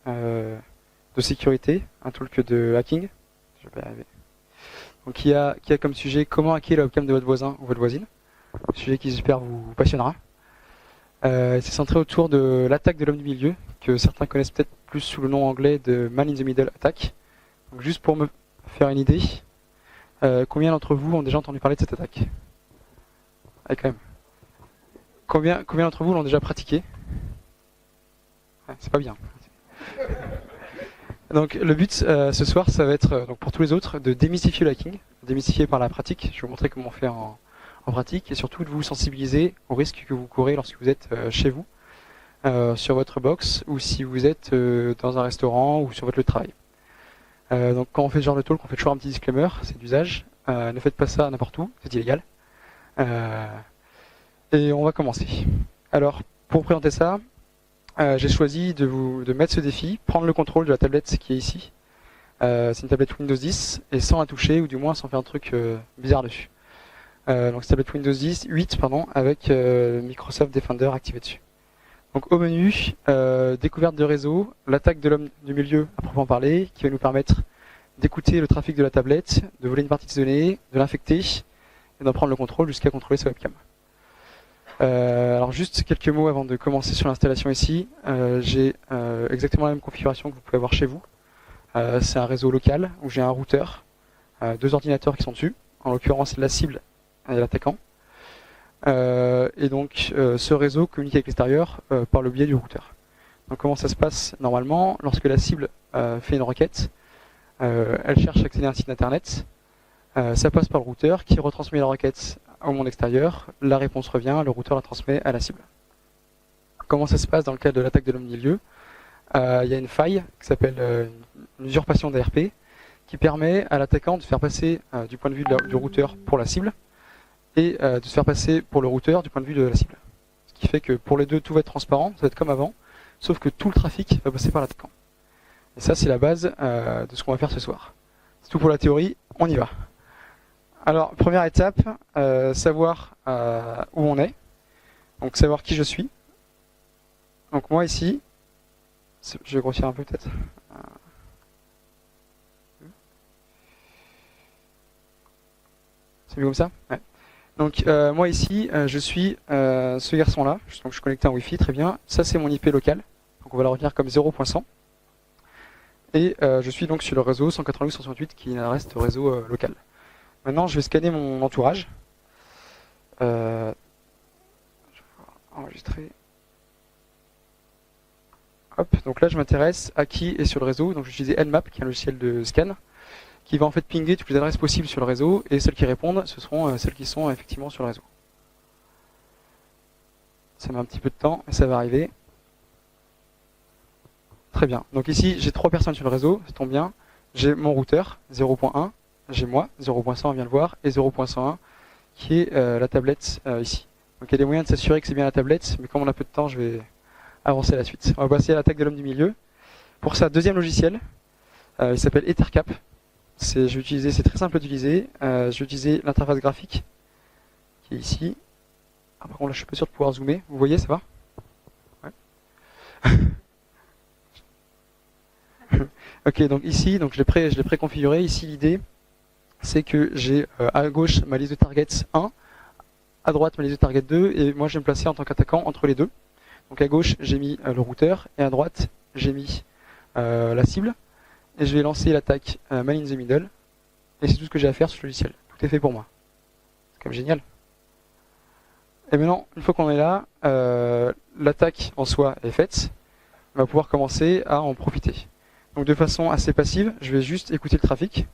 de sécurité, un tool que de hacking. Je vais y arriver. Donc qui a comme sujet comment hacker la webcam de votre voisin ou votre voisine. Un sujet qui j'espère vous passionnera. C'est centré autour de l'attaque de l'homme du milieu, que certains connaissent peut-être plus sous le nom anglais de Man in the Middle Attack. Donc juste pour me faire une idée, combien d'entre vous ont déjà entendu parler de cette attaque? Quand même. Combien d'entre vous l'ont déjà pratiqué? C'est pas bien. Donc le but ce soir, ça va être donc pour tous les autres de démystifier le hacking, démystifier par la pratique. Je vais vous montrer comment faire en pratique et surtout de vous sensibiliser aux risques que vous courez lorsque vous êtes chez vous, sur votre box ou si vous êtes dans un restaurant ou sur votre lieu de travail. Donc quand on fait ce genre de talk, on fait toujours un petit disclaimer, c'est d'usage. Ne faites pas ça n'importe où, c'est illégal. Et on va commencer. Alors pour présenter ça, j'ai choisi de mettre ce défi, prendre le contrôle de la tablette qui est ici. C'est une tablette Windows 10 et sans la toucher ou du moins sans faire un truc bizarre dessus. Donc c'est tablette Windows 8 avec Microsoft Defender activé dessus. Donc au menu, découverte de réseau, l'attaque de l'homme du milieu à proprement parler, qui va nous permettre d'écouter le trafic de la tablette, de voler une partie de ses données, de l'infecter et d'en prendre le contrôle jusqu'à contrôler sa webcam. Alors juste quelques mots avant de commencer sur l'installation ici. J'ai exactement la même configuration que vous pouvez avoir chez vous. C'est un réseau local où j'ai un routeur, deux ordinateurs qui sont dessus, en l'occurrence la cible et l'attaquant. Et donc ce réseau communique avec l'extérieur par le biais du routeur. Donc comment ça se passe normalement? Lorsque la cible fait une requête, elle cherche à accéder à un site internet, ça passe par le routeur qui retransmet la requête au monde extérieur, la réponse revient, le routeur la transmet à la cible. Comment ça se passe dans le cas de l'attaque de l'homme du milieu? Il y a une faille qui s'appelle une usurpation d'ARP qui permet à l'attaquant de faire passer du point de vue du routeur pour la cible et de se faire passer pour le routeur du point de vue de la cible. Ce qui fait que pour les deux, tout va être transparent, ça va être comme avant, sauf que tout le trafic va passer par l'attaquant. Et ça, c'est la base de ce qu'on va faire ce soir. C'est tout pour la théorie, on y va. Alors, première étape, savoir où on est, donc savoir qui je suis. Donc moi ici, je vais grossir un peu peut-être. C'est mieux comme ça? Ouais. Donc moi ici, je suis ce garçon-là, donc je suis connecté en Wi-Fi, très bien. Ça c'est mon IP local, donc on va le retenir comme 0.100. Et je suis donc sur le réseau 192.168 qui reste réseau local. Maintenant je vais scanner mon entourage. Je vais enregistrer. Hop, donc là je m'intéresse à qui est sur le réseau, donc je vais utiliser Nmap qui est un logiciel de scan, qui va en fait pinguer toutes les adresses possibles sur le réseau, et celles qui répondent, ce seront celles qui sont effectivement sur le réseau. Ça met un petit peu de temps, mais ça va arriver. Très bien, donc ici j'ai 3 personnes sur le réseau, ça tombe bien. J'ai mon routeur, 0.1, j'ai moi, 0.100 on vient de le voir, et 0.101 qui est la tablette ici. Donc il y a des moyens de s'assurer que c'est bien la tablette, mais comme on a peu de temps, je vais avancer à la suite. On va passer à l'attaque de l'homme du milieu. Pour ça, deuxième logiciel, il s'appelle Ethercap. C'est très simple d'utiliser. Je vais utiliser l'interface graphique qui est ici. Ah, par contre, là, je suis pas sûr de pouvoir zoomer. Vous voyez, ça va? Ouais. Ok, donc ici, donc je l'ai préconfiguré. Ici, l'idée, c'est que j'ai à gauche ma liste de targets 1, à droite ma liste de targets 2, et moi, je vais me placer en tant qu'attaquant entre les deux. Donc à gauche, j'ai mis le routeur, et à droite, j'ai mis la cible. Et je vais lancer l'attaque Man in the Middle. Et c'est tout ce que j'ai à faire sur le logiciel. Tout est fait pour moi. C'est quand même génial. Et maintenant, une fois qu'on est là, l'attaque en soi est faite. On va pouvoir commencer à en profiter. Donc de façon assez passive, je vais juste écouter le trafic.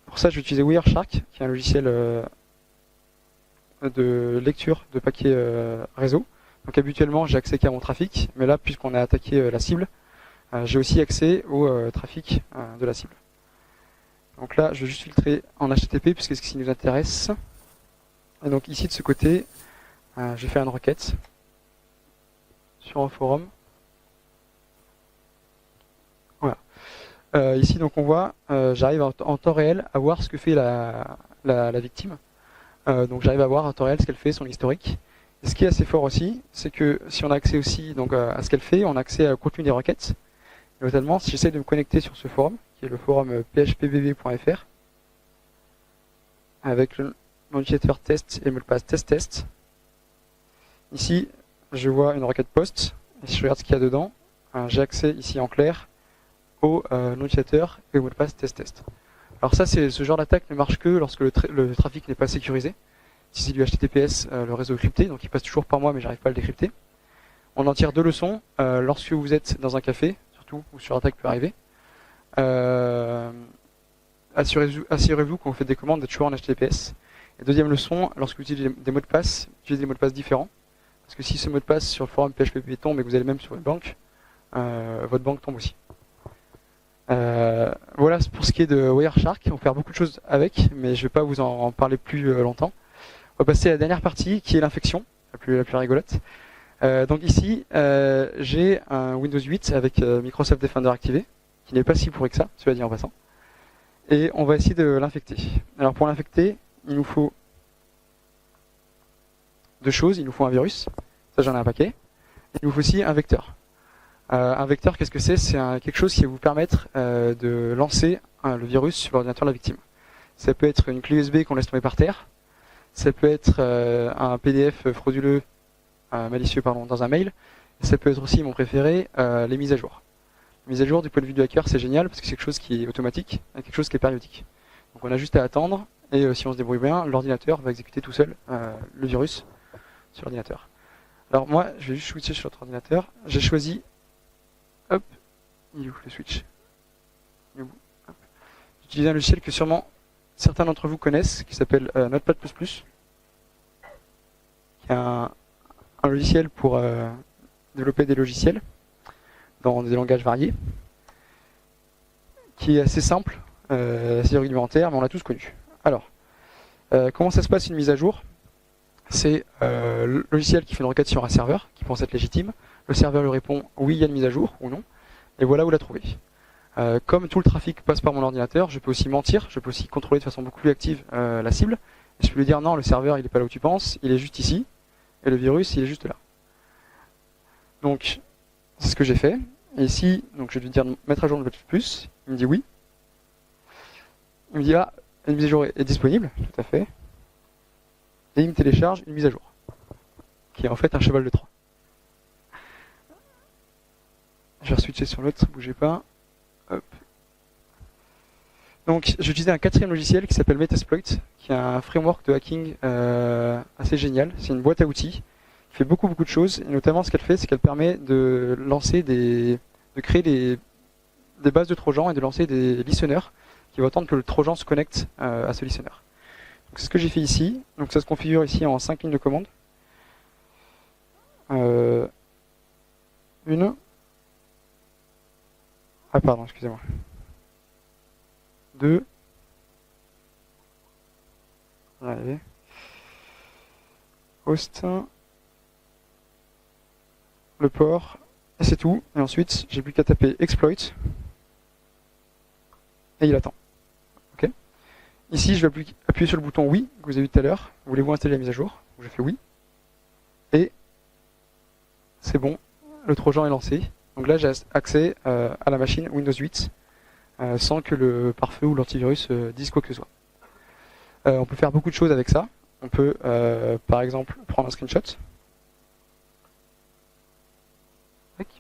Pour ça, je vais utiliser Wireshark, qui est un logiciel de lecture de paquets réseau. Donc habituellement, j'ai accès qu'à mon trafic. Mais là, puisqu'on a attaqué la cible, j'ai aussi accès au trafic de la cible. Donc là, je vais juste filtrer en HTTP puisque c'est ce qui nous intéresse. Et donc ici, de ce côté, je vais faire une requête sur un forum. Voilà. Ici, donc on voit, j'arrive en temps réel à voir ce que fait la victime. Donc j'arrive à voir en temps réel ce qu'elle fait, son historique. Et ce qui est assez fort aussi, c'est que si on a accès aussi donc, à ce qu'elle fait, on a accès au contenu des requêtes. Notamment, si j'essaie de me connecter sur ce forum, qui est le forum phpbb.fr, avec le nom d'utilisateur test et le mot de passe test. Ici, je vois une requête post, et si je regarde ce qu'il y a dedans, j'ai accès ici en clair au nom d'utilisateur et au mot de passe test. Alors ça, ce genre d'attaque ne marche que lorsque le trafic n'est pas sécurisé. Si c'est du HTTPS, le réseau est crypté, donc il passe toujours par moi, mais j'arrive pas à le décrypter. On en tire deux leçons. Lorsque vous êtes dans un café, surtout, où sur attaque peut arriver, assurez-vous quand vous faites des commandes d'être toujours en HTTPS. Et deuxième leçon, lorsque vous utilisez des mots de passe, utilisez des mots de passe différents. Parce que si ce mot de passe sur le forum PHP tombe et que vous allez même sur une banque, votre banque tombe aussi. Voilà pour ce qui est de Wireshark. On peut faire beaucoup de choses avec, mais je ne vais pas vous en parler plus longtemps. On va passer à la dernière partie qui est l'infection, la plus rigolote. Donc ici, j'ai un Windows 8 avec Microsoft Defender activé, qui n'est pas si pourri que ça, cela dit en passant. Et on va essayer de l'infecter. Alors pour l'infecter, il nous faut deux choses. Il nous faut un virus, ça j'en ai un paquet. Il nous faut aussi un vecteur. Un vecteur, qu'est-ce que c'est? C'est quelque chose qui va vous permettre de lancer le virus sur l'ordinateur de la victime. Ça peut être une clé USB qu'on laisse tomber par terre. Ça peut être un PDF frauduleux, malicieux dans un mail. Et ça peut être aussi, mon préféré, les mises à jour. Les mises à jour, du point de vue du hacker, c'est génial parce que c'est quelque chose qui est automatique et quelque chose qui est périodique. Donc on a juste à attendre et si on se débrouille bien, l'ordinateur va exécuter tout seul le virus sur l'ordinateur. Alors moi, je vais juste switcher sur l'autre ordinateur. J'ai choisi, hop, il est où le switch? J'utilise un logiciel que sûrement certains d'entre vous connaissent, qui s'appelle Notepad++, qui est un logiciel pour développer des logiciels dans des langages variés, qui est assez simple, assez rudimentaire, mais on l'a tous connu. Alors, comment ça se passe une mise à jour? C'est le logiciel qui fait une requête sur un serveur, qui pense être légitime. Le serveur lui répond oui, il y a une mise à jour, ou non, et voilà où la trouver. Comme tout le trafic passe par mon ordinateur, je peux aussi mentir, je peux aussi contrôler de façon beaucoup plus active la cible. Je peux lui dire non, le serveur il n'est pas là où tu penses, il est juste ici, et le virus il est juste là. Donc c'est ce que j'ai fait. Et ici, donc je vais lui dire mettre à jour le plus, il me dit oui. Il me dit ah, une mise à jour est disponible, tout à fait. Et il me télécharge une mise à jour, qui est en fait un cheval de Troie. Je vais re-switcher sur l'autre, bougez pas. Hop. Donc j'ai utilisé un quatrième logiciel qui s'appelle Metasploit, qui est un framework de hacking assez génial. C'est une boîte à outils qui fait beaucoup de choses, et notamment ce qu'elle fait, c'est qu'elle permet de lancer de créer des bases de Trojan et de lancer des listeners qui vont attendre que le Trojan se connecte à ce listener. Donc c'est ce que j'ai fait ici. Donc ça se configure ici en 5 lignes de commande. Une. Ah pardon, excusez-moi. 2. Allez. Host. Le port. Et c'est tout. Et ensuite, j'ai plus qu'à taper exploit. Et il attend. Ok. Ici, je vais appuyer sur le bouton oui que vous avez vu tout à l'heure. Voulez-vous installer la mise à jour? Je fais oui. Et c'est bon. Le Trojan est lancé. Donc là, j'ai accès à la machine Windows 8 sans que le pare-feu ou l'antivirus dise quoi que ce soit. On peut faire beaucoup de choses avec ça. On peut, par exemple, prendre un screenshot.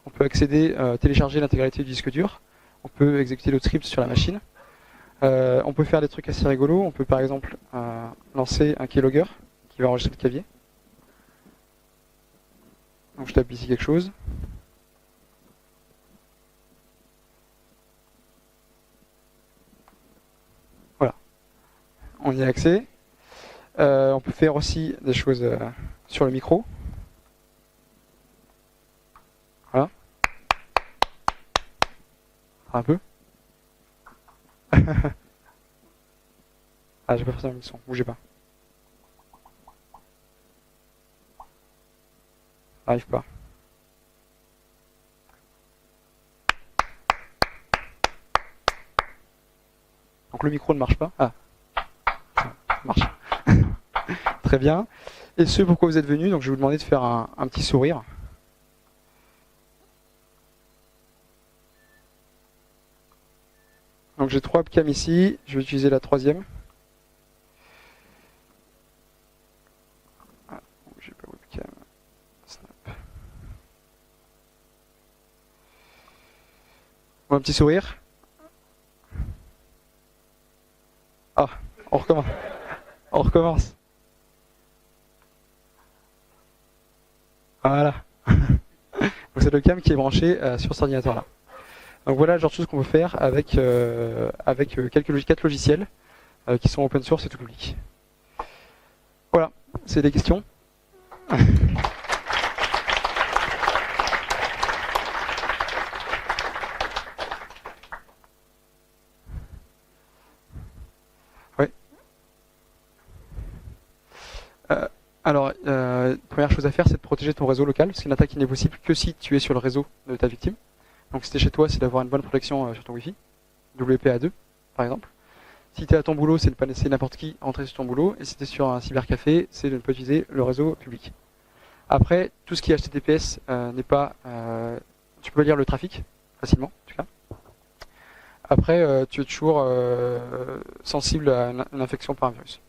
On peut accéder, télécharger l'intégralité du disque dur. On peut exécuter le script sur la machine. On peut faire des trucs assez rigolos. On peut, par exemple, lancer un keylogger qui va enregistrer le clavier. Donc je tape ici quelque chose. Voilà. On y a accès. On peut faire aussi des choses sur le micro. Voilà. Un peu. Ah, j'ai pas forcément mis le son. Bougez pas. Arrive pas. Donc le micro ne marche pas. Ah, ça marche. Très bien. Et ce pourquoi vous êtes venu, donc je vais vous demander de faire un petit sourire. Donc j'ai 3 webcams ici, je vais utiliser la troisième. Ah, j'ai pas webcam. Snap. Bon, un petit sourire. Ah, on recommence. On recommence. Voilà. Donc c'est le webcam qui est branché sur cet ordinateur là. Donc voilà le genre de choses qu'on peut faire avec, quelques 4 logiciels qui sont open source et tout public. Voilà, c'est des questions. Oui. Alors, première chose à faire, c'est de protéger ton réseau local, parce qu'une attaque n'est possible que si tu es sur le réseau de ta victime. Donc si tu es chez toi, c'est d'avoir une bonne protection sur ton Wi-Fi, WPA2 par exemple. Si tu es à ton boulot, c'est de ne pas laisser n'importe qui entrer sur ton boulot. Et si tu es sur un cybercafé, c'est de ne pas utiliser le réseau public. Après, tout ce qui est HTTPS n'est pas... tu peux lire le trafic facilement, en tout cas. Après, tu es toujours sensible à une infection par un virus.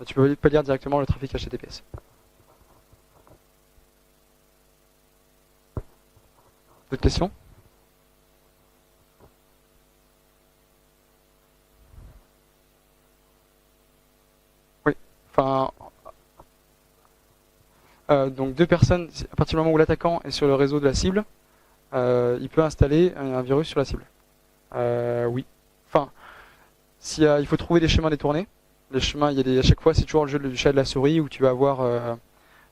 Tu peux pas lire directement le trafic HTTPS. D'autres questions? Oui. Enfin, donc 2 personnes, à partir du moment où l'attaquant est sur le réseau de la cible, il peut installer un virus sur la cible. Oui. Enfin, il faut trouver des chemins détournés. Les chemins, à chaque fois, c'est toujours le jeu du chat et de la souris où tu vas avoir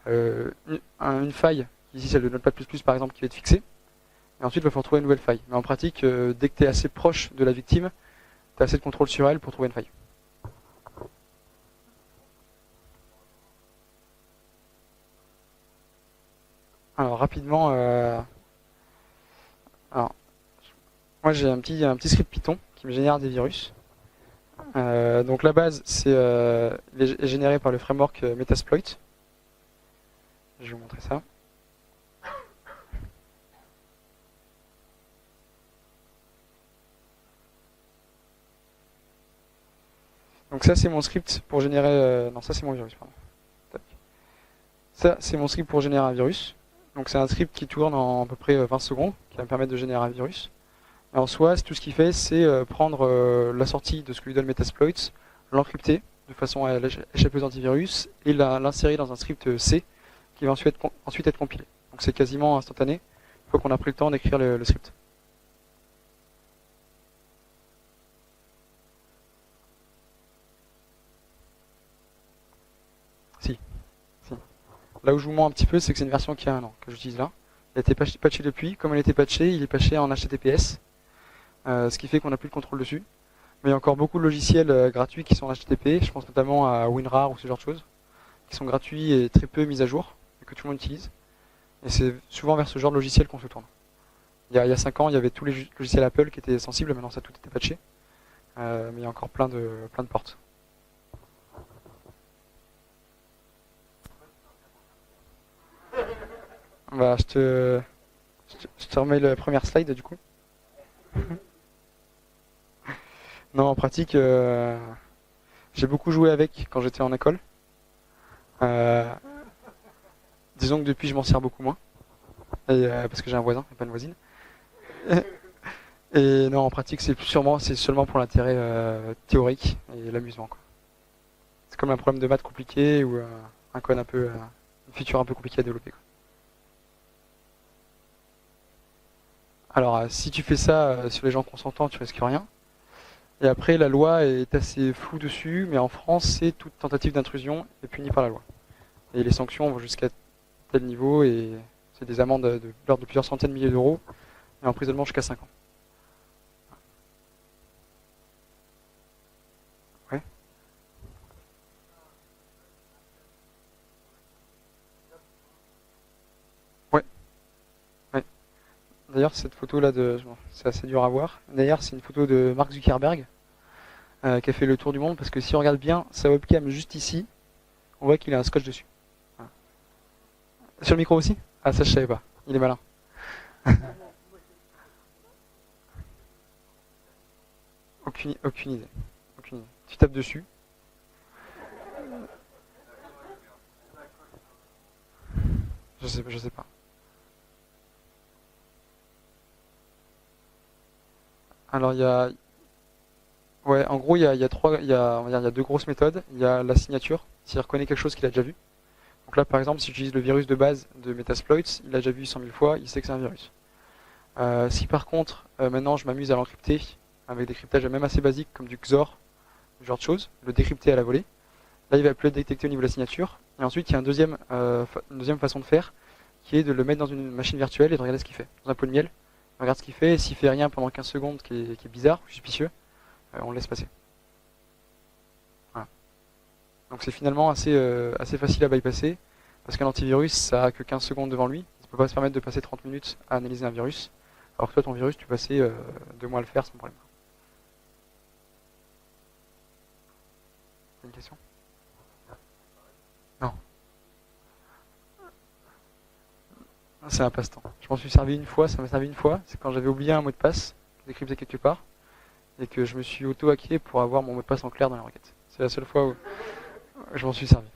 une faille, ici celle de Notepad++ par exemple, qui va être fixée. Et ensuite, il va falloir trouver une nouvelle faille. Mais en pratique, dès que tu es assez proche de la victime, tu as assez de contrôle sur elle pour trouver une faille. Alors, rapidement, alors, moi j'ai un petit script Python qui me génère des virus. Donc la base, il est généré par le framework Metasploit. Je vais vous montrer ça. Donc ça c'est mon script pour générer... non, ça c'est mon virus, pardon. Tac. Ça c'est mon script pour générer un virus. Donc c'est un script qui tourne en à peu près 20 secondes, qui va me permettre de générer un virus. Et en soi, tout ce qu'il fait, c'est prendre la sortie de ce que lui donne Metasploit, l'encrypter de façon à échapper aux antivirus, et l'insérer dans un script C qui va ensuite être compilé. Donc c'est quasiment instantané, une fois qu'on a pris le temps d'écrire le script. Si, si. Là où je vous mens un petit peu, c'est que c'est une version qui a 1 an que j'utilise là. Il a été patché depuis. Comme il a été patché, il est patché en HTTPS, ce qui fait qu'on n'a plus de contrôle dessus. Mais il y a encore beaucoup de logiciels gratuits qui sont en HTTP. Je pense notamment à WinRAR ou ce genre de choses, qui sont gratuits et très peu mis à jour, et que tout le monde utilise. Et c'est souvent vers ce genre de logiciel qu'on se tourne. Il y a 5 ans, il y avait tous les logiciels Apple qui étaient sensibles, maintenant ça tout était patché. Mais il y a encore plein de portes. Bah, je te remets la première slide du coup. Non, en pratique, j'ai beaucoup joué avec quand j'étais en école. Euh, disons que depuis, je m'en sers beaucoup moins. Parce que j'ai un voisin et pas une voisine. Et non, en pratique, c'est seulement pour l'intérêt théorique et l'amusement, quoi. C'est comme un problème de maths compliqué ou un code une feature un peu compliquée à développer, quoi. Alors, si tu fais ça sur les gens consentants, tu risques rien. Et après, la loi est assez floue dessus, mais en France, c'est toute tentative d'intrusion est punie par la loi. Et les sanctions vont jusqu'à tel niveau, et c'est des amendes de l'ordre de plusieurs centaines de milliers d'euros, et emprisonnement jusqu'à 5 ans. Ouais. Ouais. Ouais. D'ailleurs, cette photo-là, bon, c'est assez dur à voir. D'ailleurs, c'est une photo de Mark Zuckerberg, qui a fait le tour du monde, parce que si on regarde bien sa webcam juste ici, on voit qu'il a un scotch dessus. Voilà. Sur le micro aussi? Ah, ça je savais pas. Il est malin. Aucune idée. Aucune idée. Tu tapes dessus. Je sais pas. Alors ouais, en gros il y a trois, on va dire, il y a deux grosses méthodes. Il y a la signature, s'il reconnaît quelque chose qu'il a déjà vu. Donc là par exemple, si j'utilise le virus de base de Metasploit, il a déjà vu 100 000 fois, il sait que c'est un virus. Si par contre maintenant je m'amuse à l'encrypter avec des cryptages même assez basiques comme du XOR, ce genre de choses, le décrypter à la volée, là il va plus le détecter au niveau de la signature. Et ensuite il y a une deuxième façon de faire qui est de le mettre dans une machine virtuelle et de regarder ce qu'il fait. Dans un pot de miel, on regarde ce qu'il fait et s'il fait rien pendant 15 secondes qui est bizarre, suspicieux, on le laisse passer. Voilà. Donc c'est finalement assez facile à bypasser parce qu'un antivirus ça a que 15 secondes devant lui, il ne peut pas se permettre de passer 30 minutes à analyser un virus. Alors que toi, ton virus, tu peux passer 2 mois à le faire sans problème. Une question? Non. C'est un passe-temps. Je m'en suis servi une fois, ça m'a servi une fois. C'est quand j'avais oublié un mot de passe, décrypté quelque part, et que je me suis auto-hacké pour avoir mon mot de passe en clair dans la requête. C'est la seule fois où je m'en suis servi.